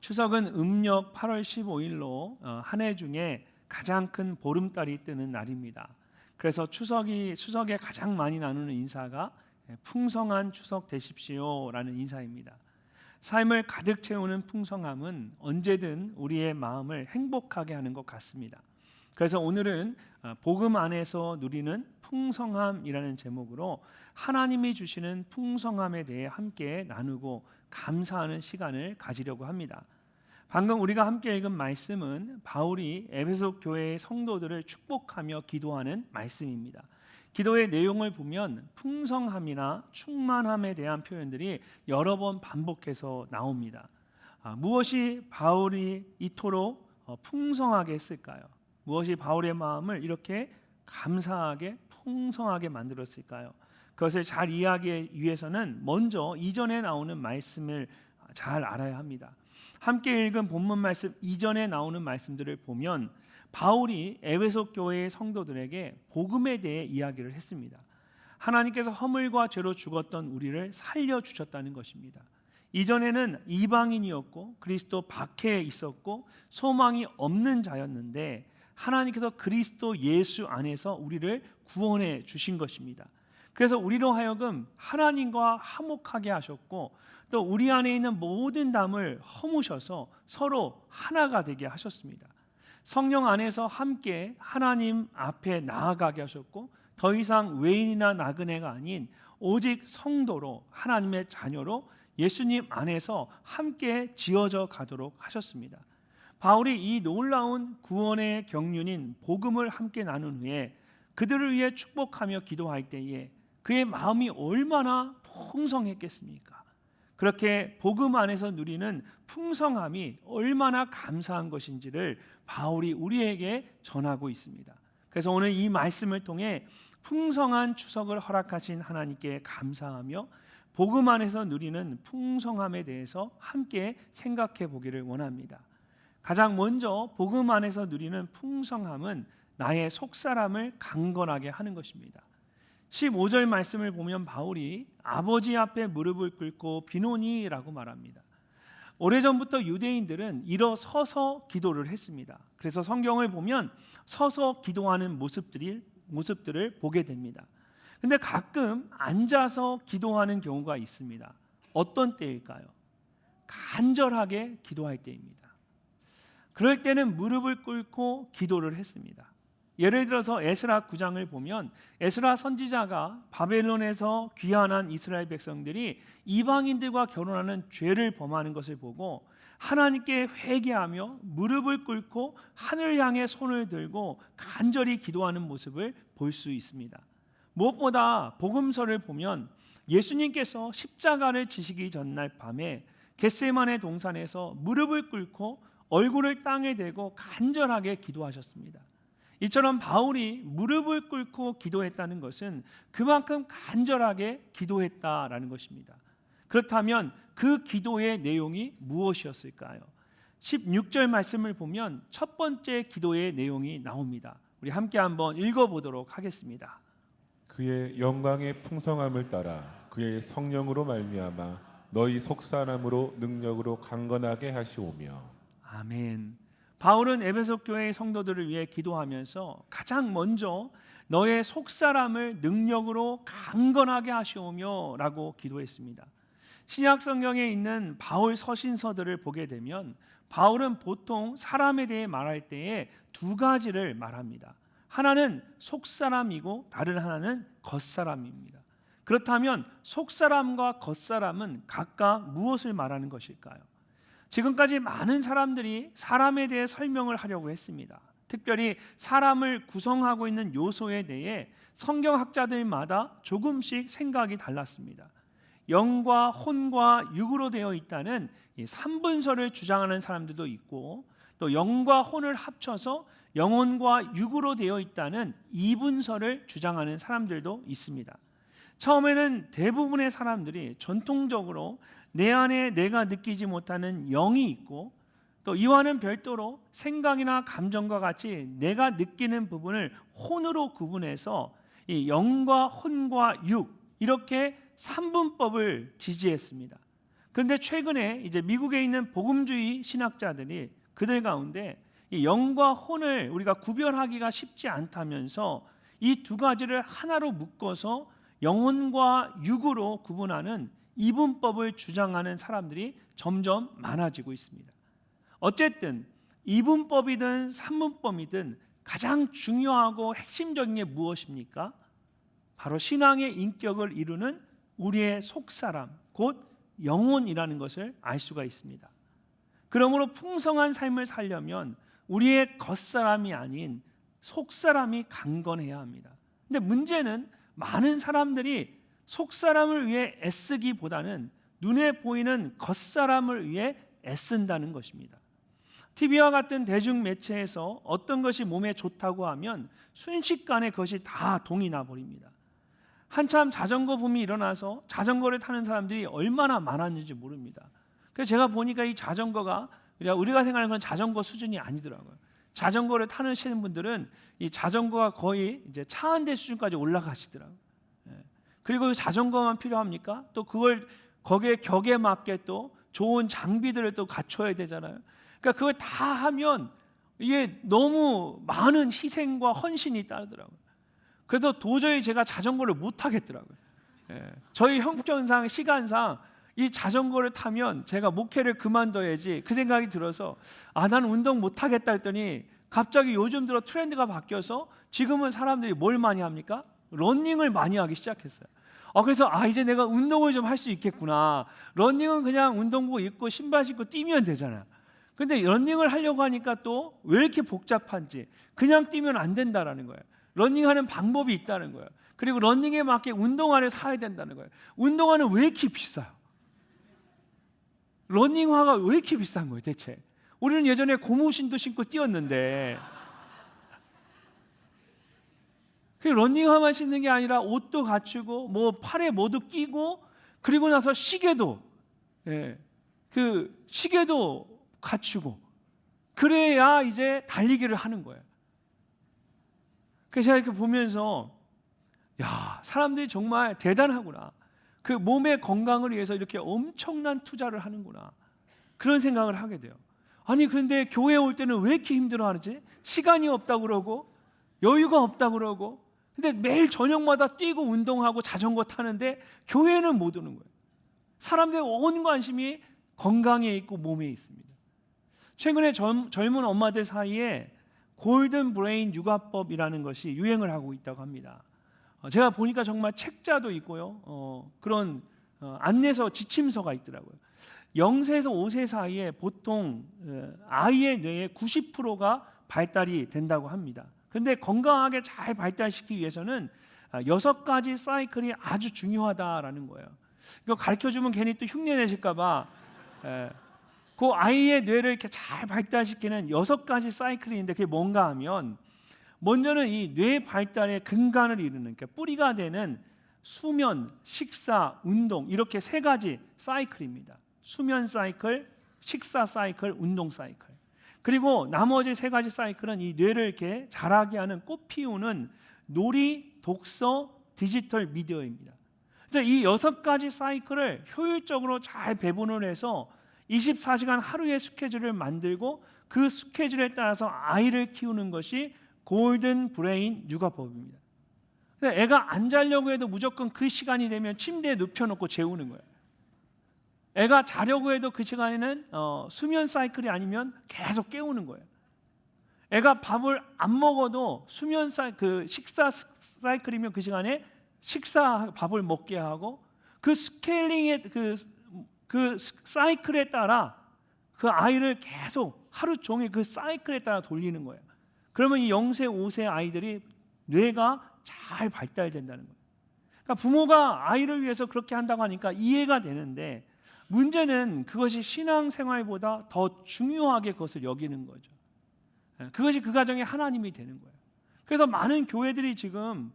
추석은 음력 8월 15일로 한 해 중에 가장 큰 보름달이 뜨는 날입니다. 그래서 추석에 가장 많이 나누는 인사가 풍성한 추석 되십시오라는 인사입니다. 삶을 가득 채우는 풍성함은 언제든 우리의 마음을 행복하게 하는 것 같습니다. 그래서 오늘은 복음 안에서 누리는 풍성함이라는 제목으로 하나님이 주시는 풍성함에 대해 함께 나누고 감사하는 시간을 가지려고 합니다. 방금 우리가 함께 읽은 말씀은 바울이 에베소 교회의 성도들을 축복하며 기도하는 말씀입니다. 기도의 내용을 보면 풍성함이나 충만함에 대한 표현들이 여러 번 반복해서 나옵니다. 무엇이 바울이 이토록 풍성하게 했을까요? 무엇이 바울의 마음을 이렇게 감사하게 풍성하게 만들었을까요? 그것을 잘 이해하기 위해서는 먼저 이전에 나오는 말씀을 잘 알아야 합니다. 함께 읽은 본문 말씀 이전에 나오는 말씀들을 보면 바울이 에베소 교회의 성도들에게 복음에 대해 이야기를 했습니다. 하나님께서 허물과 죄로 죽었던 우리를 살려주셨다는 것입니다. 이전에는 이방인이었고 그리스도 밖에 있었고 소망이 없는 자였는데 하나님께서 그리스도 예수 안에서 우리를 구원해 주신 것입니다. 그래서 우리로 하여금 하나님과 화목하게 하셨고 또 우리 안에 있는 모든 담을 허무셔서 서로 하나가 되게 하셨습니다. 성령 안에서 함께 하나님 앞에 나아가게 하셨고 더 이상 외인이나 나그네가 아닌 오직 성도로 하나님의 자녀로 예수님 안에서 함께 지어져 가도록 하셨습니다. 바울이 이 놀라운 구원의 경륜인 복음을 함께 나눈 후에 그들을 위해 축복하며 기도할 때에 그의 마음이 얼마나 풍성했겠습니까? 그렇게 복음 안에서 누리는 풍성함이 얼마나 감사한 것인지를 바울이 우리에게 전하고 있습니다. 그래서 오늘 이 말씀을 통해 풍성한 추석을 허락하신 하나님께 감사하며 복음 안에서 누리는 풍성함에 대해서 함께 생각해 보기를 원합니다. 가장 먼저 복음 안에서 누리는 풍성함은 나의 속사람을 강건하게 하는 것입니다. 15절 말씀을 보면 바울이 아버지 앞에 무릎을 꿇고 비노니라고 말합니다. 오래전부터 유대인들은 일어서서 기도를 했습니다. 그래서 성경을 보면 서서 기도하는 모습들을 보게 됩니다. 근데 가끔 앉아서 기도하는 경우가 있습니다. 어떤 때일까요? 간절하게 기도할 때입니다. 그럴 때는 무릎을 꿇고 기도를 했습니다. 예를 들어서 에스라 9장을 보면 에스라 선지자가 바벨론에서 귀환한 이스라엘 백성들이 이방인들과 결혼하는 죄를 범하는 것을 보고 하나님께 회개하며 무릎을 꿇고 하늘 향해 손을 들고 간절히 기도하는 모습을 볼 수 있습니다. 무엇보다 복음서를 보면 예수님께서 십자가를 지시기 전날 밤에 겟세마네 동산에서 무릎을 꿇고 얼굴을 땅에 대고 간절하게 기도하셨습니다. 이처럼 바울이 무릎을 꿇고 기도했다는 것은 그만큼 간절하게 기도했다라는 것입니다. 그렇다면 그 기도의 내용이 무엇이었을까요? 16절 말씀을 보면 첫 번째 기도의 내용이 나옵니다. 우리 함께 한번 읽어보도록 하겠습니다. 그의 영광의 풍성함을 따라 그의 성령으로 말미암아 너희 속사람으로 능력으로 강건하게 하시오며. 아멘. 바울은 에베소 교회의 성도들을 위해 기도하면서 가장 먼저 너의 속사람을 능력으로 강건하게 하시오며 라고 기도했습니다. 신약 성경에 있는 바울 서신서들을 보게 되면 바울은 보통 사람에 대해 말할 때에 두 가지를 말합니다. 하나는 속사람이고 다른 하나는 겉사람입니다. 그렇다면 속사람과 겉사람은 각각 무엇을 말하는 것일까요? 지금까지 많은 사람들이 사람에 대해 설명을 하려고 했습니다. 특별히 사람을 구성하고 있는 요소에 대해 성경학자들마다 조금씩 생각이 달랐습니다. 영과 혼과 육으로 되어 있다는 이 3분설을 주장하는 사람들도 있고 또 영과 혼을 합쳐서 영혼과 육으로 되어 있다는 2분설을 주장하는 사람들도 있습니다. 처음에는 대부분의 사람들이 전통적으로 내 안에 내가 느끼지 못하는 영이 있고 또 이와는 별도로 생각이나 감정과 같이 내가 느끼는 부분을 혼으로 구분해서 이 영과 혼과 육 이렇게 3분법을 지지했습니다. 그런데 최근에 이제 미국에 있는 복음주의 신학자들이 그들 가운데 이 영과 혼을 우리가 구별하기가 쉽지 않다면서 이 두 가지를 하나로 묶어서 영혼과 육으로 구분하는 이분법을 주장하는 사람들이 점점 많아지고 있습니다. 어쨌든 이분법이든 삼분법이든 가장 중요하고 핵심적인 게 무엇입니까? 바로 신앙의 인격을 이루는 우리의 속사람, 곧 영혼이라는 것을 알 수가 있습니다. 그러므로 풍성한 삶을 살려면 우리의 겉사람이 아닌 속사람이 강건해야 합니다. 근데 문제는 많은 사람들이 속사람을 위해 애쓰기보다는 눈에 보이는 겉사람을 위해 애쓴다는 것입니다. TV와 같은 대중매체에서 어떤 것이 몸에 좋다고 하면 순식간에 그것이 다 동이 나버립니다. 한참 자전거 붐이 일어나서 자전거를 타는 사람들이 얼마나 많았는지 모릅니다. 그래서 제가 보니까 이 자전거가 우리가 생각하는 건 자전거 수준이 아니더라고요. 자전거를 타시는 분들은 이 자전거가 거의 이제 차 한 대 수준까지 올라가시더라고요. 그리고 자전거만 필요합니까? 또 그걸 거기에 격에 맞게 또 좋은 장비들을 또 갖춰야 되잖아요. 그러니까 그걸 다 하면 이게 너무 많은 희생과 헌신이 따르더라고요. 그래서 도저히 제가 자전거를 못 타겠더라고요. 저희 형편상 시간상 이 자전거를 타면 제가 목회를 그만둬야지 그 생각이 들어서 나는 운동 못 하겠다 했더니 갑자기 요즘 들어 트렌드가 바뀌어서 지금은 사람들이 뭘 많이 합니까? 러닝을 많이 하기 시작했어요. 그래서 이제 내가 운동을 좀 할 수 있겠구나. 러닝은 그냥 운동복 입고 신발 신고 뛰면 되잖아요. 근데 러닝을 하려고 하니까 또 왜 이렇게 복잡한지, 그냥 뛰면 안 된다라는 거예요. 러닝하는 방법이 있다는 거예요. 그리고 러닝에 맞게 운동화를 사야 된다는 거예요. 운동화는 왜 이렇게 비싸요? 러닝화가 왜 이렇게 비싼 거예요 대체? 우리는 예전에 고무신도 신고 뛰었는데 그 러닝화만 신는 게 아니라 옷도 갖추고 뭐 팔에 뭐도 끼고 그리고 나서 시계도 그 시계도 갖추고 그래야 이제 달리기를 하는 거예요. 그래서 제가 이렇게 보면서 사람들이 정말 대단하구나. 그 몸의 건강을 위해서 이렇게 엄청난 투자를 하는구나. 그런 생각을 하게 돼요. 아니 그런데 교회 올 때는 왜 이렇게 힘들어하는지? 시간이 없다고 그러고 여유가 없다고 그러고 근데 매일 저녁마다 뛰고 운동하고 자전거 타는데 교회는 못 오는 거예요. 사람들의 온 관심이 건강에 있고 몸에 있습니다. 최근에 젊은 엄마들 사이에 골든 브레인 육아법이라는 것이 유행을 하고 있다고 합니다. 제가 보니까 정말 책자도 있고요. 그런 안내서 지침서가 있더라고요. 0세에서 5세 사이에 보통 아이의 뇌의 90%가 발달이 된다고 합니다. 그런데 건강하게 잘 발달시키기 위해서는 6가지 사이클이 아주 중요하다라는 거예요. 이거 가르쳐주면 괜히 또 흉내 내실까 봐 그 아이의 뇌를 이렇게 잘 발달시키는 6가지 사이클이 있는데 그게 뭔가 하면 먼저는 이 뇌 발달의 근간을 이루는 그러니까 뿌리가 되는 수면, 식사, 운동 이렇게 3가지 사이클입니다. 수면 사이클, 식사 사이클, 운동 사이클. 그리고 나머지 3가지 사이클은 이 뇌를 이렇게 자라게 하는 꽃 피우는 놀이, 독서, 디지털 미디어입니다. 그래서 이 6가지 사이클을 효율적으로 잘 배분을 해서 24시간 하루의 스케줄을 만들고 그 스케줄에 따라서 아이를 키우는 것이 골든 브레인 육아법입니다. 애가 안 자려고 해도 무조건 그 시간이 되면 침대에 눕혀놓고 재우는 거예요. 애가 자려고 해도 그 시간에는 수면 사이클이 아니면 계속 깨우는 거예요. 애가 밥을 안 먹어도 식사 사이클이면 그 시간에 밥을 먹게 하고 그 스케일링의 그 사이클에 따라 그 아이를 계속 하루 종일 그 사이클에 따라 돌리는 거예요. 그러면 이 0세, 5세 아이들이 뇌가 잘 발달된다는 거예요. 그러니까 부모가 아이를 위해서 그렇게 한다고 하니까 이해가 되는데 문제는 그것이 신앙생활보다 더 중요하게 그것을 여기는 거죠. 그것이 그 가정의 하나님이 되는 거예요. 그래서 많은 교회들이 지금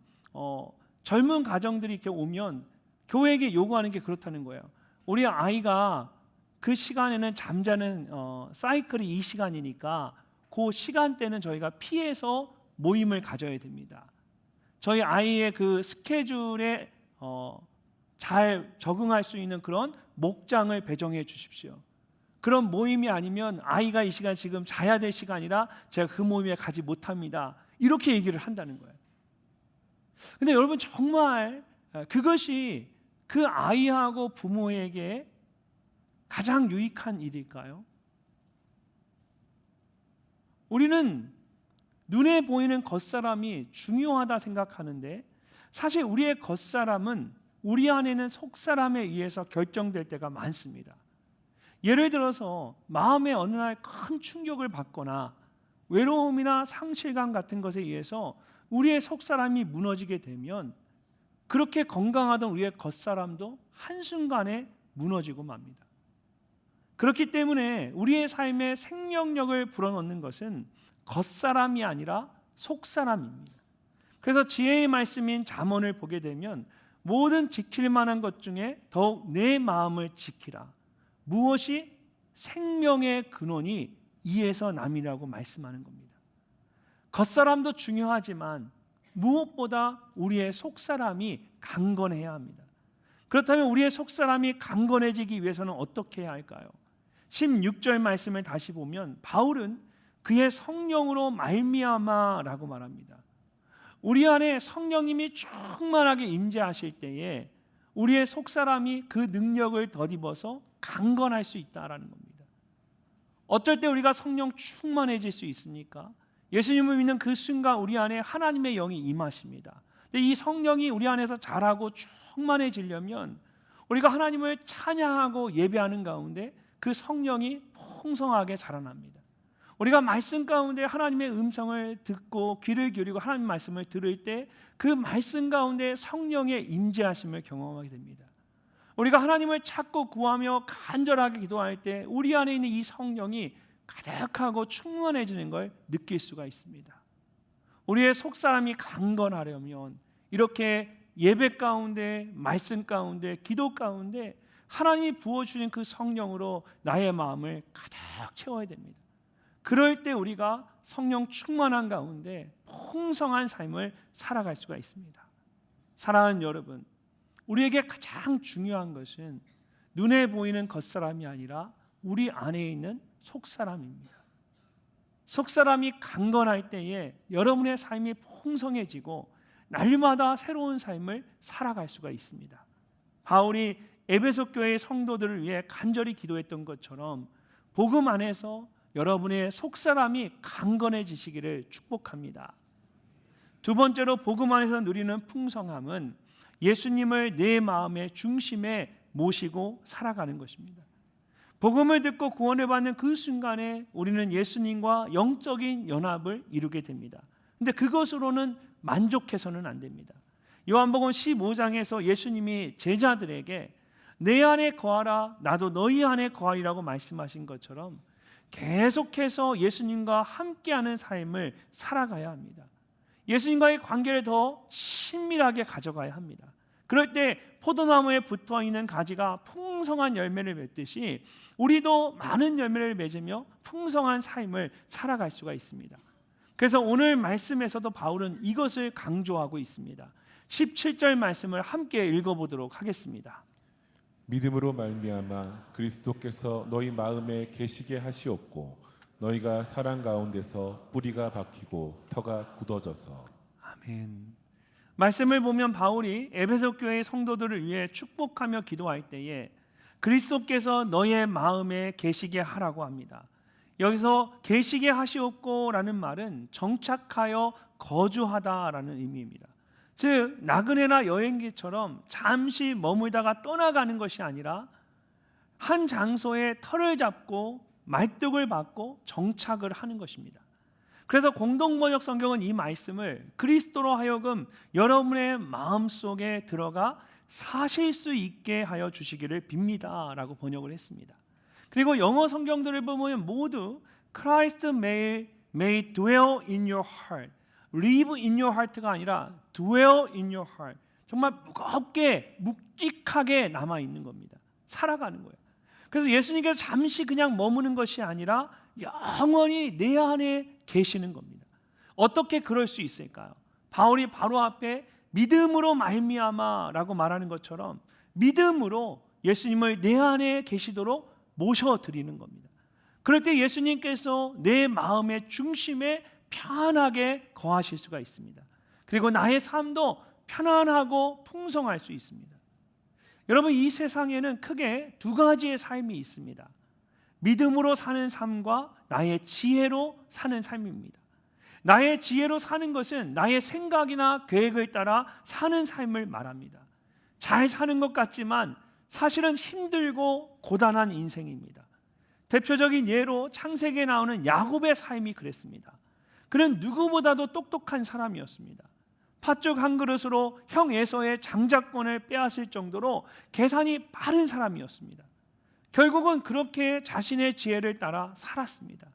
젊은 가정들이 이렇게 오면 교회에게 요구하는 게 그렇다는 거예요. 우리 아이가 그 시간에는 잠자는 사이클이 이 시간이니까 그 시간대는 저희가 피해서 모임을 가져야 됩니다. 저희 아이의 그 스케줄에 잘 적응할 수 있는 그런 목장을 배정해 주십시오. 그런 모임이 아니면 아이가 이 시간 지금 자야 될 시간이라 제가 그 모임에 가지 못합니다. 이렇게 얘기를 한다는 거예요. 근데 여러분 정말 그것이 그 아이하고 부모에게 가장 유익한 일일까요? 우리는 눈에 보이는 겉사람이 중요하다 생각하는데 사실 우리의 겉사람은 우리 안에는 속사람에 의해서 결정될 때가 많습니다. 예를 들어서 마음에 어느 날 큰 충격을 받거나 외로움이나 상실감 같은 것에 의해서 우리의 속사람이 무너지게 되면 그렇게 건강하던 우리의 겉사람도 한순간에 무너지고 맙니다. 그렇기 때문에 우리의 삶에 생명력을 불어넣는 것은 겉사람이 아니라 속사람입니다. 그래서 지혜의 말씀인 잠언을 보게 되면 모든 지킬 만한 것 중에 더욱 내 마음을 지키라. 무엇이 생명의 근원이 이에서 남이라고 말씀하는 겁니다. 겉사람도 중요하지만 무엇보다 우리의 속사람이 강건해야 합니다. 그렇다면 우리의 속사람이 강건해지기 위해서는 어떻게 해야 할까요? 16절 말씀을 다시 보면 바울은 그의 성령으로 말미암아라고 말합니다. 우리 안에 성령님이 충만하게 임재하실 때에 우리의 속사람이 그 능력을 덧입어서 강건할 수 있다라는 겁니다. 어떨 때 우리가 성령 충만해질 수 있습니까? 예수님을 믿는 그 순간 우리 안에 하나님의 영이 임하십니다. 근데 이 성령이 우리 안에서 자라고 충만해지려면 우리가 하나님을 찬양하고 예배하는 가운데 그 성령이 풍성하게 자라납니다. 우리가 말씀 가운데 하나님의 음성을 듣고 귀를 기울이고 하나님 말씀을 들을 때 그 말씀 가운데 성령의 임재하심을 경험하게 됩니다. 우리가 하나님을 찾고 구하며 간절하게 기도할 때 우리 안에 있는 이 성령이 가득하고 충만해지는 걸 느낄 수가 있습니다. 우리의 속사람이 강건하려면 이렇게 예배 가운데, 말씀 가운데, 기도 가운데 하나님이 부어주신 그 성령으로 나의 마음을 가득 채워야 됩니다. 그럴 때 우리가 성령 충만한 가운데 풍성한 삶을 살아갈 수가 있습니다. 사랑하는 여러분, 우리에게 가장 중요한 것은 눈에 보이는 겉사람이 아니라 우리 안에 있는 속사람입니다. 속사람이 강건할 때에 여러분의 삶이 풍성해지고 날마다 새로운 삶을 살아갈 수가 있습니다. 바울이 에베소 교회의 성도들을 위해 간절히 기도했던 것처럼 복음 안에서 여러분의 속사람이 강건해지시기를 축복합니다. 두 번째로 복음 안에서 누리는 풍성함은 예수님을 내 마음의 중심에 모시고 살아가는 것입니다. 복음을 듣고 구원을 받는 그 순간에 우리는 예수님과 영적인 연합을 이루게 됩니다. 근데 그것으로는 만족해서는 안 됩니다. 요한복음 15장에서 예수님이 제자들에게 내 안에 거하라 나도 너희 안에 거하리라고 말씀하신 것처럼 계속해서 예수님과 함께하는 삶을 살아가야 합니다. 예수님과의 관계를 더 친밀하게 가져가야 합니다. 그럴 때 포도나무에 붙어있는 가지가 풍성한 열매를 맺듯이 우리도 많은 열매를 맺으며 풍성한 삶을 살아갈 수가 있습니다. 그래서 오늘 말씀에서도 바울은 이것을 강조하고 있습니다. 17절 말씀을 함께 읽어보도록 하겠습니다. 믿음으로 말미암아 그리스도께서 너희 마음에 계시게 하시옵고 너희가 사랑 가운데서 뿌리가 박히고 터가 굳어져서. 아멘. 말씀을 보면 바울이 에베소 교회의 성도들을 위해 축복하며 기도할 때에 그리스도께서 너의 마음에 계시게 하라고 합니다. 여기서 계시게 하시옵고라는 말은 정착하여 거주하다라는 의미입니다. 즉 나그네나 여행기처럼 잠시 머물다가 떠나가는 것이 아니라 한 장소에 터를 잡고 말뚝을 받고 정착을 하는 것입니다. 그래서 공동번역 성경은 이 말씀을 그리스도로 하여금 여러분의 마음속에 들어가 사실 수 있게 하여 주시기를 빕니다 라고 번역을 했습니다. 그리고 영어 성경들을 보면 모두 Christ may dwell in your heart, live in your heart가 아니라 dwell in your heart, 정말 무겁게 묵직하게 남아있는 겁니다. 살아가는 거예요. 그래서 예수님께서 잠시 그냥 머무는 것이 아니라 영원히 내 안에 계시는 겁니다. 어떻게 그럴 수 있을까요? 바울이 바로 앞에 믿음으로 말미암아라고 말하는 것처럼 믿음으로 예수님을 내 안에 계시도록 모셔드리는 겁니다. 그럴 때 예수님께서 내 마음의 중심에 편하게 거하실 수가 있습니다. 그리고 나의 삶도 편안하고 풍성할 수 있습니다. 여러분, 이 세상에는 크게 두 가지의 삶이 있습니다. 믿음으로 사는 삶과 나의 지혜로 사는 삶입니다. 나의 지혜로 사는 것은 나의 생각이나 계획을 따라 사는 삶을 말합니다. 잘 사는 것 같지만 사실은 힘들고 고단한 인생입니다. 대표적인 예로 창세기에 나오는 야곱의 삶이 그랬습니다. 그는 누구보다도 똑똑한 사람이었습니다. 팥죽 한 그릇으로 형 에서의 장자권을 빼앗을 정도로 계산이 빠른 사람이었습니다. 결국은 그렇게 자신의 지혜를 따라 살았습니다.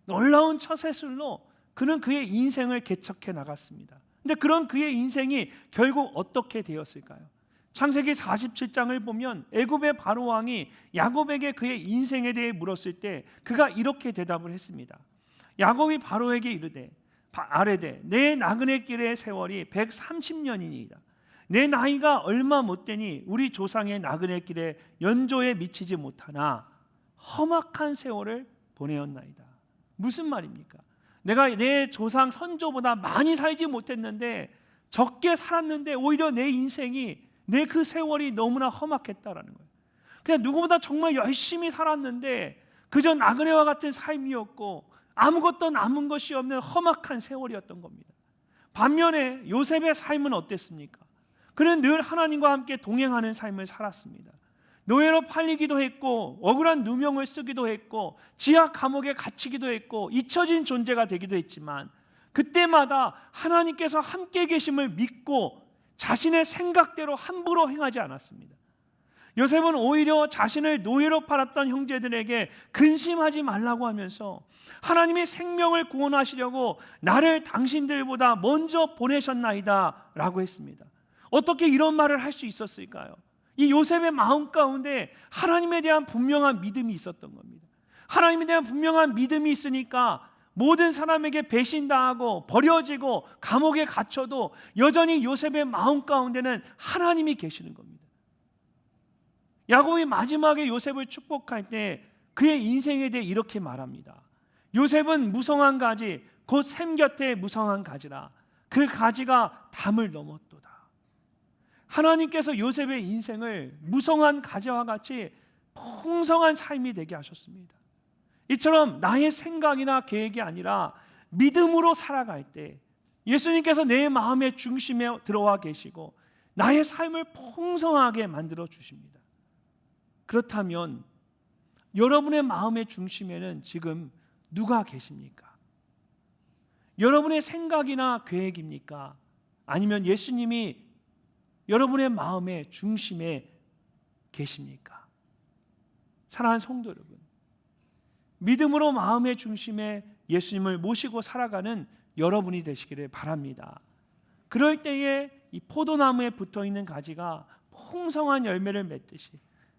놀라운 처세술로 그는 그의 인생을 개척해 나갔습니다. 근데 그런 그의 인생이 결국 어떻게 되었을까요? 창세기 47장을 보면 애굽의 바로 왕이 야곱에게 그의 인생에 대해 물었을 때 그가 이렇게 대답을 했습니다. 야곱이 바로에게 이르되 아뢰되 내 나그네 길의 세월이 130년이니이다. 내 나이가 얼마 못되니 우리 조상의 나그네 길에 연조에 미치지 못하나 험악한 세월을 보내었나이다. 무슨 말입니까? 내가 내 조상 선조보다 많이 살지 못했는데 적게 살았는데 오히려 내 인생이 내 그 세월이 너무나 험악했다라는 거예요. 그냥 누구보다 정말 열심히 살았는데 그저 나그네와 같은 삶이었고 아무것도 남은 것이 없는 험악한 세월이었던 겁니다. 반면에 요셉의 삶은 어땠습니까? 그는 늘 하나님과 함께 동행하는 삶을 살았습니다. 노예로 팔리기도 했고 억울한 누명을 쓰기도 했고 지하 감옥에 갇히기도 했고 잊혀진 존재가 되기도 했지만 그때마다 하나님께서 함께 계심을 믿고 자신의 생각대로 함부로 행하지 않았습니다. 요셉은 오히려 자신을 노예로 팔았던 형제들에게 근심하지 말라고 하면서 하나님이 생명을 구원하시려고 나를 당신들보다 먼저 보내셨나이다 라고 했습니다. 어떻게 이런 말을 할 수 있었을까요? 이 요셉의 마음 가운데 하나님에 대한 분명한 믿음이 있었던 겁니다. 하나님에 대한 분명한 믿음이 있으니까 모든 사람에게 배신당하고 버려지고 감옥에 갇혀도 여전히 요셉의 마음 가운데는 하나님이 계시는 겁니다. 야곱이 마지막에 요셉을 축복할 때 그의 인생에 대해 이렇게 말합니다. 요셉은 무성한 가지 곧 샘 곁에 무성한 가지라 그 가지가 담을 넘었도다. 하나님께서 요셉의 인생을 무성한 가지와 같이 풍성한 삶이 되게 하셨습니다. 이처럼 나의 생각이나 계획이 아니라 믿음으로 살아갈 때 예수님께서 내 마음의 중심에 들어와 계시고 나의 삶을 풍성하게 만들어 주십니다. 그렇다면 여러분의 마음의 중심에는 지금 누가 계십니까? 여러분의 생각이나 계획입니까? 아니면 예수님이 여러분의 마음의 중심에 계십니까? 사랑하는 성도 여러분, 믿음으로 마음의 중심에 예수님을 모시고 살아가는 여러분이 되시기를 바랍니다. 그럴 때에 이 포도나무에 붙어있는 가지가 풍성한 열매를 맺듯이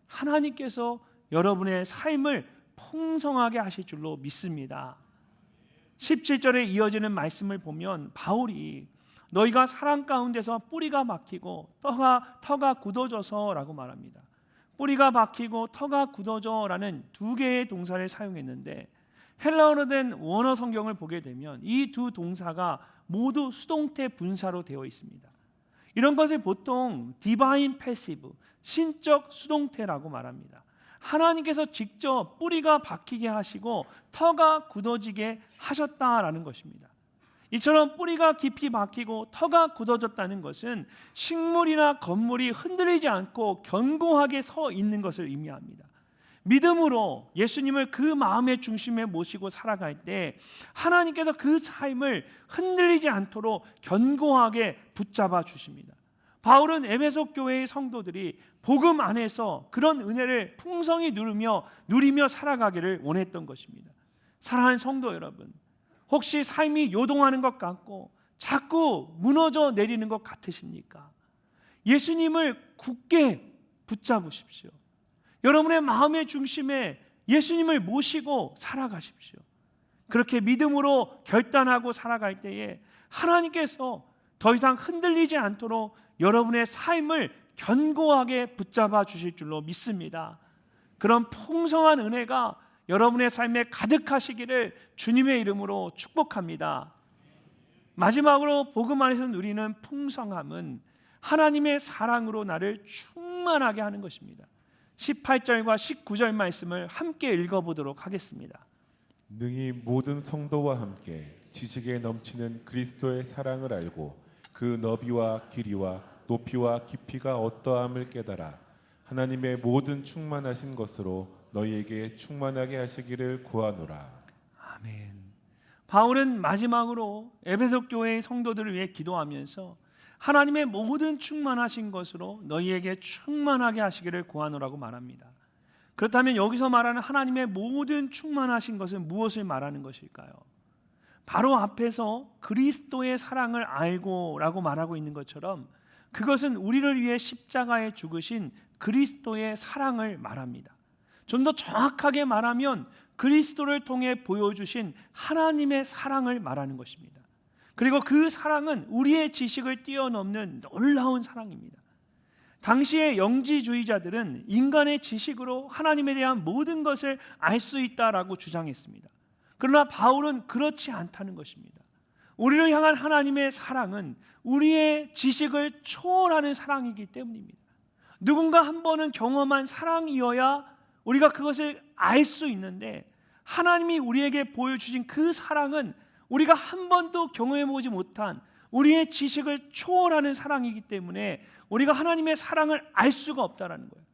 하나님께서 여러분의 삶을 풍성하게 하실 줄로 믿습니다. 17절에 이어지는 말씀을 보면 바울이 너희가 사랑 가운데서 뿌리가 박히고 터가 굳어져서 라고 말합니다. 뿌리가 박히고 터가 굳어져라는 두 개의 동사를 사용했는데 헬라어로 된 원어 성경을 보게 되면 이 두 동사가 모두 수동태 분사로 되어 있습니다. 이런 것을 보통 디바인 패시브, 신적 수동태라고 말합니다. 하나님께서 직접 뿌리가 박히게 하시고 터가 굳어지게 하셨다라는 것입니다. 이처럼 뿌리가 깊이 박히고 터가 굳어졌다는 것은 식물이나 건물이 흔들리지 않고 견고하게 서 있는 것을 의미합니다. 믿음으로 예수님을 그 마음의 중심에 모시고 살아갈 때 하나님께서 그 삶을 흔들리지 않도록 견고하게 붙잡아 주십니다. 바울은 에베소 교회의 성도들이 복음 안에서 그런 은혜를 풍성히 누리며 살아가기를 원했던 것입니다. 사랑하는 성도 여러분, 혹시 삶이 요동하는 것 같고 자꾸 무너져 내리는 것 같으십니까? 예수님을 굳게 붙잡으십시오. 여러분의 마음의 중심에 예수님을 모시고 살아가십시오. 그렇게 믿음으로 결단하고 살아갈 때에 하나님께서 더 이상 흔들리지 않도록 여러분의 삶을 견고하게 붙잡아 주실 줄로 믿습니다. 그런 풍성한 은혜가 여러분의 삶에 가득하시기를 주님의 이름으로 축복합니다. 마지막으로 복음 안에서 누리는 풍성함은 하나님의 사랑으로 나를 충만하게 하는 것입니다. 18절과 19절 말씀을 함께 읽어보도록 하겠습니다. 능히 모든 성도와 함께 지식에 넘치는 그리스도의 사랑을 알고 그 너비와 길이와 높이와 깊이가 어떠함을 깨달아 하나님의 모든 충만하신 것으로 너희에게 충만하게 하시기를 구하노라. 아멘. 바울은 마지막으로 에베소 교회의 성도들을 위해 기도하면서 하나님의 모든 충만하신 것으로 너희에게 충만하게 하시기를 구하노라고 말합니다. 그렇다면 여기서 말하는 하나님의 모든 충만하신 것은 무엇을 말하는 것일까요? 바로 앞에서 그리스도의 사랑을 알고라고 말하고 있는 것처럼 그것은 우리를 위해 십자가에 죽으신 그리스도의 사랑을 말합니다. 좀 더 정확하게 말하면 그리스도를 통해 보여주신 하나님의 사랑을 말하는 것입니다. 그리고 그 사랑은 우리의 지식을 뛰어넘는 놀라운 사랑입니다. 당시의 영지주의자들은 인간의 지식으로 하나님에 대한 모든 것을 알 수 있다라고 주장했습니다. 그러나 바울은 그렇지 않다는 것입니다. 우리를 향한 하나님의 사랑은 우리의 지식을 초월하는 사랑이기 때문입니다. 누군가 한 번은 경험한 사랑이어야 우리가 그것을 알 수 있는데 하나님이 우리에게 보여주신 그 사랑은 우리가 한 번도 경험해보지 못한 우리의 지식을 초월하는 사랑이기 때문에 우리가 하나님의 사랑을 알 수가 없다는 거예요.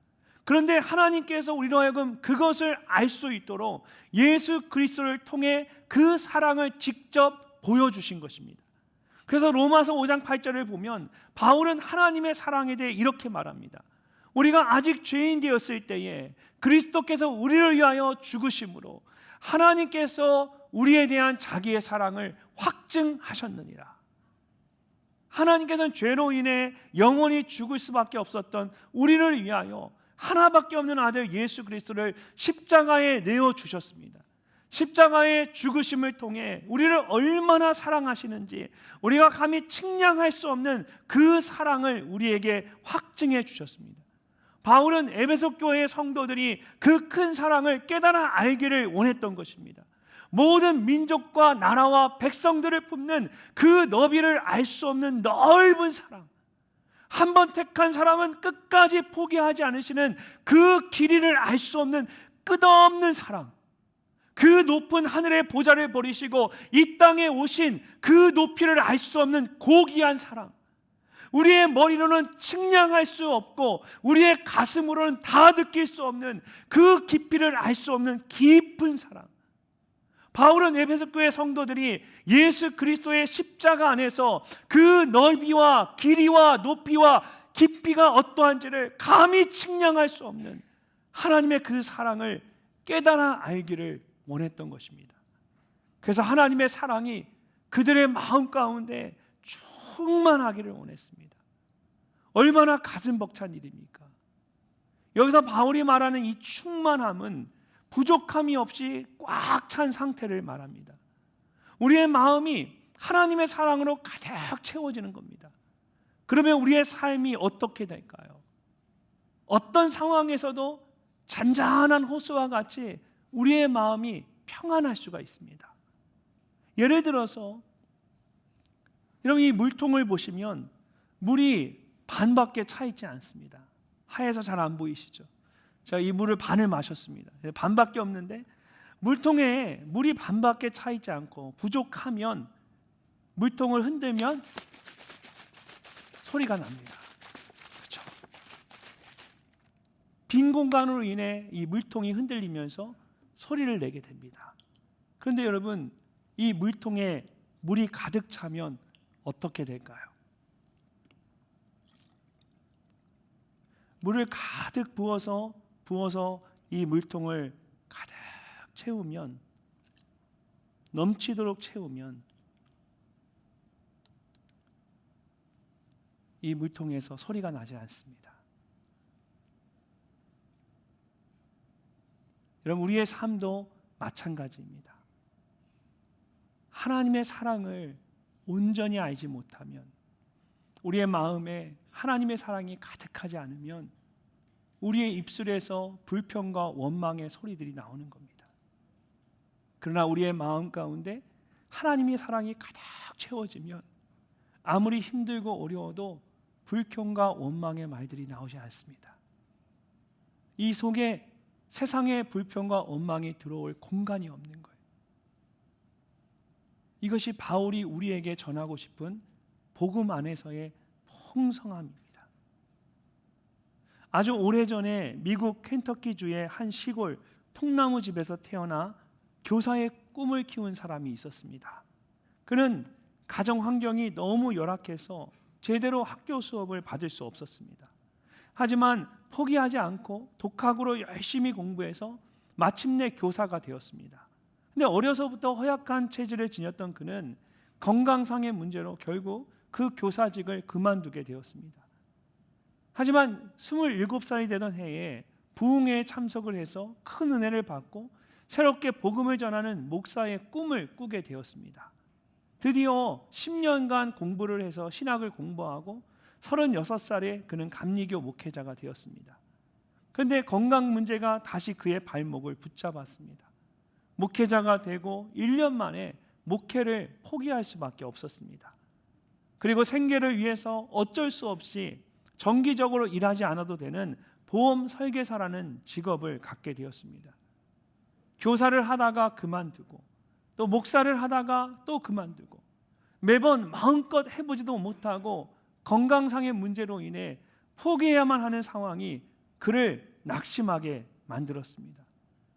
그런데 하나님께서 우리로 하여금 그것을 알 수 있도록 예수 그리스도를 통해 그 사랑을 직접 보여주신 것입니다. 그래서 로마서 5장 8절을 보면 바울은 하나님의 사랑에 대해 이렇게 말합니다. 우리가 아직 죄인 되었을 때에 그리스도께서 우리를 위하여 죽으심으로 하나님께서 우리에 대한 자기의 사랑을 확증하셨느니라. 하나님께서는 죄로 인해 영원히 죽을 수밖에 없었던 우리를 위하여 하나밖에 없는 아들 예수 그리스도를 십자가에 내어주셨습니다. 십자가의 죽으심을 통해 우리를 얼마나 사랑하시는지 우리가 감히 측량할 수 없는 그 사랑을 우리에게 확증해 주셨습니다. 바울은 에베소 교회의 성도들이 그 큰 사랑을 깨달아 알기를 원했던 것입니다. 모든 민족과 나라와 백성들을 품는 그 너비를 알 수 없는 넓은 사랑, 한 번 택한 사람은 끝까지 포기하지 않으시는 그 길이를 알 수 없는 끝없는 사랑, 그 높은 하늘의 보좌를 버리시고 이 땅에 오신 그 높이를 알 수 없는 고귀한 사랑, 우리의 머리로는 측량할 수 없고 우리의 가슴으로는 다 느낄 수 없는 그 깊이를 알 수 없는 깊은 사랑. 바울은 에베소 교회 성도들이 예수 그리스도의 십자가 안에서 그 넓이와 길이와 높이와 깊이가 어떠한지를 감히 측량할 수 없는 하나님의 그 사랑을 깨달아 알기를 원했던 것입니다. 그래서 하나님의 사랑이 그들의 마음 가운데 충만하기를 원했습니다. 얼마나 가슴 벅찬 일입니까? 여기서 바울이 말하는 이 충만함은 부족함이 없이 꽉 찬 상태를 말합니다. 우리의 마음이 하나님의 사랑으로 가득 채워지는 겁니다. 그러면 우리의 삶이 어떻게 될까요? 어떤 상황에서도 잔잔한 호수와 같이 우리의 마음이 평안할 수가 있습니다. 예를 들어서 여러분 이 물통을 보시면 물이 반밖에 차 있지 않습니다. 하얘서 잘 안 보이시죠? 제가 이 물을 반을 마셨습니다. 반밖에 없는데 물통에 물이 반밖에 차 있지 않고 부족하면 물통을 흔들면 소리가 납니다. 그렇죠? 빈 공간으로 인해 이 물통이 흔들리면서 소리를 내게 됩니다. 그런데 여러분 이 물통에 물이 가득 차면 어떻게 될까요? 물을 가득 부어서 이 물통을 가득 채우면, 넘치도록 채우면 이 물통에서 소리가 나지 않습니다. 여러분 우리의 삶도 마찬가지입니다. 하나님의 사랑을 온전히 알지 못하면 우리의 마음에 하나님의 사랑이 가득하지 않으면 우리의 입술에서 불평과 원망의 소리들이 나오는 겁니다. 그러나 우리의 마음 가운데 하나님의 사랑이 가득 채워지면 아무리 힘들고 어려워도 불평과 원망의 말들이 나오지 않습니다. 이 속에 세상의 불평과 원망이 들어올 공간이 없는 거예요. 이것이 바울이 우리에게 전하고 싶은 복음 안에서의 풍성함입니다. 아주 오래전에 미국 켄터키주의 한 시골 통나무 집에서 태어나 교사의 꿈을 키운 사람이 있었습니다. 그는 가정 환경이 너무 열악해서 제대로 학교 수업을 받을 수 없었습니다. 하지만 포기하지 않고 독학으로 열심히 공부해서 마침내 교사가 되었습니다. 근데 어려서부터 허약한 체질을 지녔던 그는 건강상의 문제로 결국 그 교사직을 그만두게 되었습니다. 하지만 27살이 되던 해에 부흥회에 참석을 해서 큰 은혜를 받고 새롭게 복음을 전하는 목사의 꿈을 꾸게 되었습니다. 드디어 10년간 공부를 해서 신학을 공부하고 36살에 그는 감리교 목회자가 되었습니다. 그런데 건강 문제가 다시 그의 발목을 붙잡았습니다. 목회자가 되고 1년 만에 목회를 포기할 수밖에 없었습니다. 그리고 생계를 위해서 어쩔 수 없이 정기적으로 일하지 않아도 되는 보험 설계사라는 직업을 갖게 되었습니다. 교사를 하다가 그만두고 또 목사를 하다가 또 그만두고 매번 마음껏 해보지도 못하고 건강상의 문제로 인해 포기해야만 하는 상황이 그를 낙심하게 만들었습니다.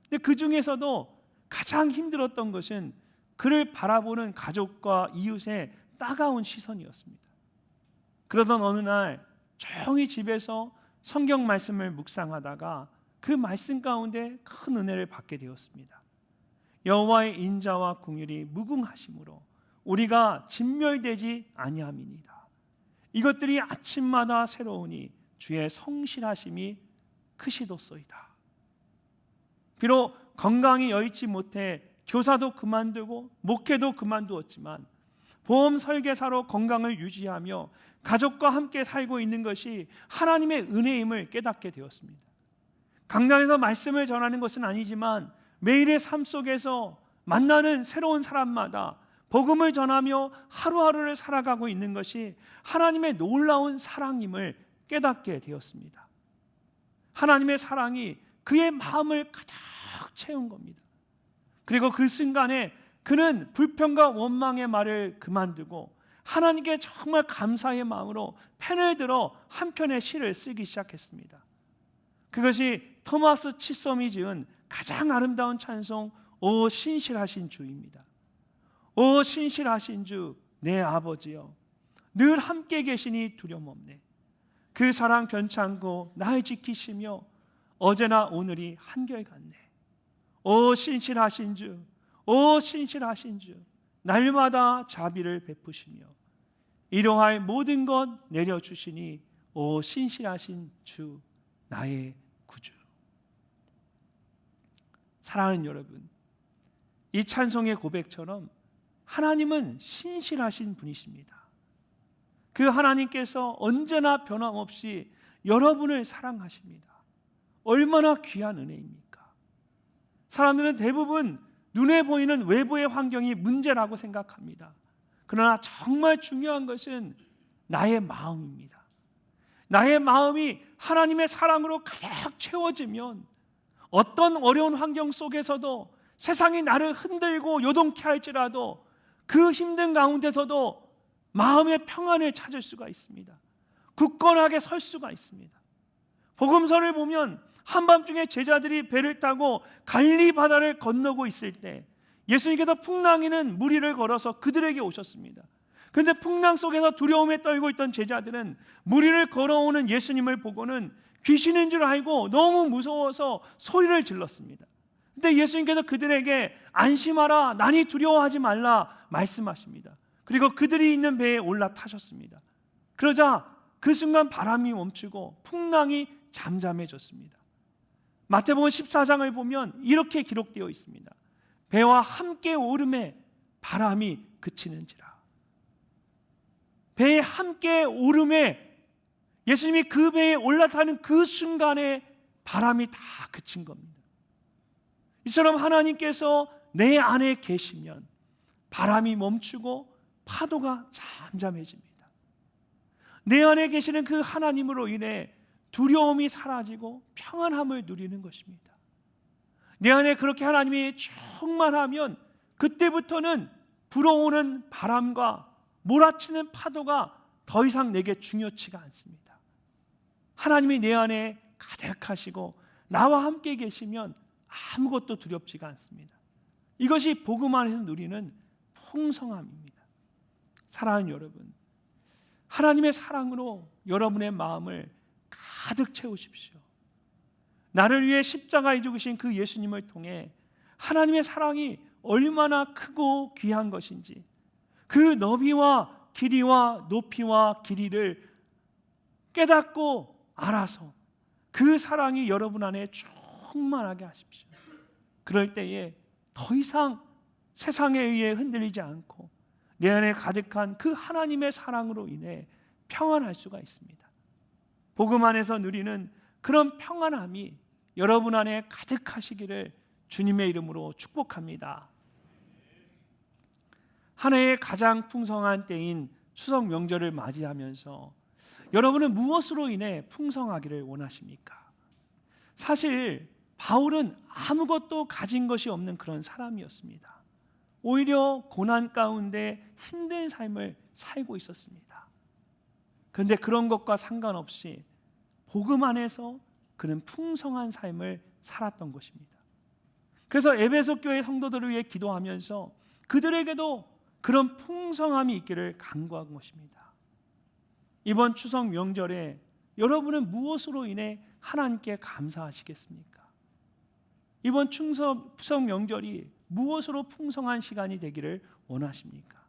근데 그 중에서도 가장 힘들었던 것은 그를 바라보는 가족과 이웃의 따가운 시선이었습니다. 그러던 어느 날 조용히 집에서 성경 말씀을 묵상하다가 그 말씀 가운데 큰 은혜를 받게 되었습니다. 여호와의 인자와 긍휼이 무궁하심으로 우리가 진멸되지 아니함이니이다. 이것들이 아침마다 새로우니 주의 성실하심이 크시도소이다. 비록 건강이 여의치 못해 교사도 그만두고 목회도 그만두었지만 보험 설계사로 건강을 유지하며 가족과 함께 살고 있는 것이 하나님의 은혜임을 깨닫게 되었습니다. 강단에서 말씀을 전하는 것은 아니지만 매일의 삶 속에서 만나는 새로운 사람마다 복음을 전하며 하루하루를 살아가고 있는 것이 하나님의 놀라운 사랑임을 깨닫게 되었습니다. 하나님의 사랑이 그의 마음을 가득 채운 겁니다. 그리고 그 순간에 그는 불평과 원망의 말을 그만두고 하나님께 정말 감사의 마음으로 펜을 들어 한 편의 시를 쓰기 시작했습니다. 그것이 토마스 칫섬이 지은 가장 아름다운 찬송 오 신실하신 주입니다. 오 신실하신 주 내 아버지여 늘 함께 계시니 두려움 없네. 그 사랑 변찮고 날 지키시며 어제나 오늘이 한결같네. 오 신실하신 주, 오 신실하신 주 날마다 자비를 베푸시며 일용할 모든 것 내려주시니 오 신실하신 주 나의 구주. 사랑하는 여러분, 이 찬송의 고백처럼 하나님은 신실하신 분이십니다. 그 하나님께서 언제나 변함없이 여러분을 사랑하십니다. 얼마나 귀한 은혜입니까? 사람들은 대부분 눈에 보이는 외부의 환경이 문제라고 생각합니다. 그러나 정말 중요한 것은 나의 마음입니다. 나의 마음이 하나님의 사랑으로 가득 채워지면 어떤 어려운 환경 속에서도 세상이 나를 흔들고 요동케 할지라도 그 힘든 가운데서도 마음의 평안을 찾을 수가 있습니다. 굳건하게 설 수가 있습니다. 복음서를 보면 한밤중에 제자들이 배를 타고 갈릴리 바다를 건너고 있을 때 예수님께서 풍랑이는 무리를 걸어서 그들에게 오셨습니다. 그런데 풍랑 속에서 두려움에 떨고 있던 제자들은 무리를 걸어오는 예수님을 보고는 귀신인 줄 알고 너무 무서워서 소리를 질렀습니다. 그런데 예수님께서 그들에게 안심하라, 난이 두려워하지 말라 말씀하십니다. 그리고 그들이 있는 배에 올라타셨습니다. 그러자 그 순간 바람이 멈추고 풍랑이 잠잠해졌습니다. 마태복음 14장을 보면 이렇게 기록되어 있습니다. 배와 함께 오름에 바람이 그치는지라. 배에 함께 오름에 예수님이 그 배에 올라타는 그 순간에 바람이 다 그친 겁니다. 이처럼 하나님께서 내 안에 계시면 바람이 멈추고 파도가 잠잠해집니다. 내 안에 계시는 그 하나님으로 인해 두려움이 사라지고 평안함을 누리는 것입니다. 내 안에 그렇게 하나님이 충만하면 그때부터는 불어오는 바람과 몰아치는 파도가 더 이상 내게 중요치가 않습니다. 하나님이 내 안에 가득하시고 나와 함께 계시면 아무것도 두렵지가 않습니다. 이것이 복음 안에서 누리는 풍성함입니다. 사랑하는 여러분, 하나님의 사랑으로 여러분의 마음을 가득 채우십시오. 나를 위해 십자가에 죽으신 그 예수님을 통해 하나님의 사랑이 얼마나 크고 귀한 것인지, 그 너비와 길이와 높이와 길이를 깨닫고 알아서 그 사랑이 여러분 안에 충만하게 하십시오. 그럴 때에 더 이상 세상에 의해 흔들리지 않고 내 안에 가득한 그 하나님의 사랑으로 인해 평안할 수가 있습니다. 복음 안에서 누리는 그런 평안함이 여러분 안에 가득하시기를 주님의 이름으로 축복합니다. 한 해의 가장 풍성한 때인 추석 명절을 맞이하면서 여러분은 무엇으로 인해 풍성하기를 원하십니까? 사실 바울은 아무것도 가진 것이 없는 그런 사람이었습니다. 오히려 고난 가운데 힘든 삶을 살고 있었습니다. 그런데 그런 것과 상관없이 복음 안에서 그는 풍성한 삶을 살았던 것입니다. 그래서 에베소 교회 성도들을 위해 기도하면서 그들에게도 그런 풍성함이 있기를 간구한 것입니다. 이번 추석 명절에 여러분은 무엇으로 인해 하나님께 감사하시겠습니까? 이번 추석 명절이 무엇으로 풍성한 시간이 되기를 원하십니까?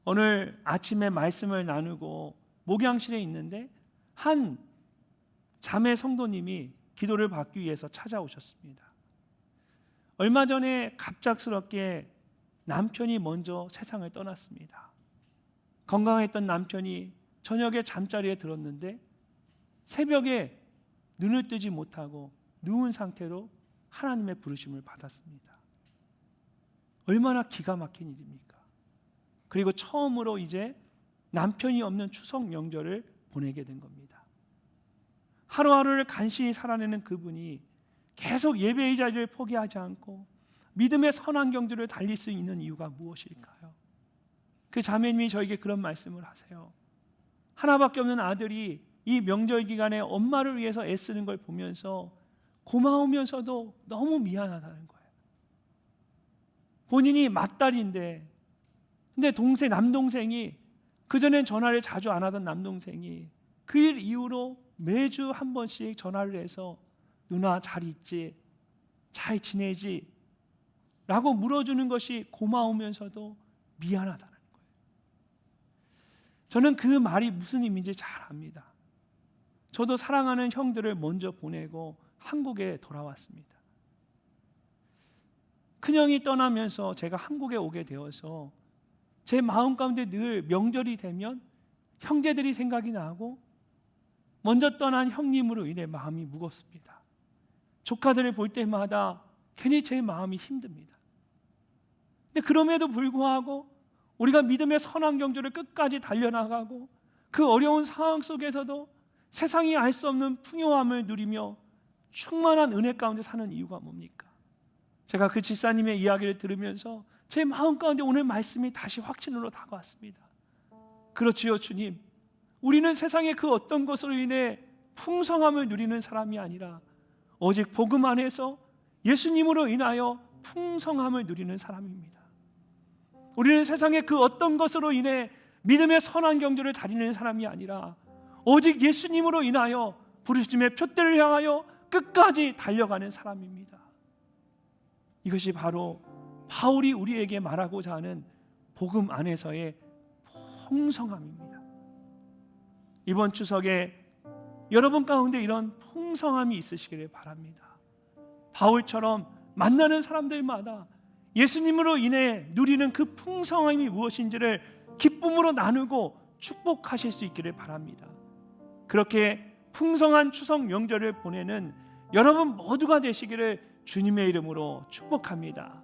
오늘 아침에 말씀을 나누고 목양실에 있는데 한 자매 성도님이 기도를 받기 위해서 찾아오셨습니다. 얼마 전에 갑작스럽게 남편이 먼저 세상을 떠났습니다. 건강했던 남편이 저녁에 잠자리에 들었는데 새벽에 눈을 뜨지 못하고 누운 상태로 하나님의 부르심을 받았습니다. 얼마나 기가 막힌 일입니까? 그리고 처음으로 이제 남편이 없는 추석 명절을 보내게 된 겁니다. 하루하루를 간신히 살아내는 그분이 계속 예배의 자리를 포기하지 않고 믿음의 선한 경주를 달릴 수 있는 이유가 무엇일까요? 그 자매님이 저에게 그런 말씀을 하세요. 하나밖에 없는 아들이 이 명절 기간에 엄마를 위해서 애쓰는 걸 보면서 고마우면서도 너무 미안하다는 거예요. 본인이 맏딸인데 근데 남동생이 그전엔 전화를 자주 안 하던 남동생이 그 일 이후로 매주 한 번씩 전화를 해서 누나 잘 있지? 잘 지내지? 라고 물어주는 것이 고마우면서도 미안하다는 거예요. 저는 그 말이 무슨 의미인지 잘 압니다. 저도 사랑하는 형들을 먼저 보내고 한국에 돌아왔습니다. 큰형이 떠나면서 제가 한국에 오게 되어서 제 마음 가운데 늘 명절이 되면 형제들이 생각이 나고 먼저 떠난 형님으로 인해 마음이 무겁습니다. 조카들을 볼 때마다 괜히 제 마음이 힘듭니다. 근데 그럼에도 불구하고 우리가 믿음의 선한 경주를 끝까지 달려나가고 그 어려운 상황 속에서도 세상이 알 수 없는 풍요함을 누리며 충만한 은혜 가운데 사는 이유가 뭡니까? 제가 그 집사님의 이야기를 들으면서 제 마음 가운데 오늘 말씀이 다시 확신으로 다가왔습니다. 그렇지요, 주님. 우리는 세상의 그 어떤 것으로 인해 풍성함을 누리는 사람이 아니라 오직 복음 안에서 예수님으로 인하여 풍성함을 누리는 사람입니다. 우리는 세상의 그 어떤 것으로 인해 믿음의 선한 경주를 다니는 사람이 아니라 오직 예수님으로 인하여 부르심의 표대를 향하여 끝까지 달려가는 사람입니다. 이것이 바로 바울이 우리에게 말하고자 하는 복음 안에서의 풍성함입니다. 이번 추석에 여러분 가운데 이런 풍성함이 있으시기를 바랍니다. 바울처럼 만나는 사람들마다 예수님으로 인해 누리는 그 풍성함이 무엇인지를 기쁨으로 나누고 축복하실 수 있기를 바랍니다. 그렇게 풍성한 추석 명절을 보내는 여러분 모두가 되시기를 주님의 이름으로 축복합니다.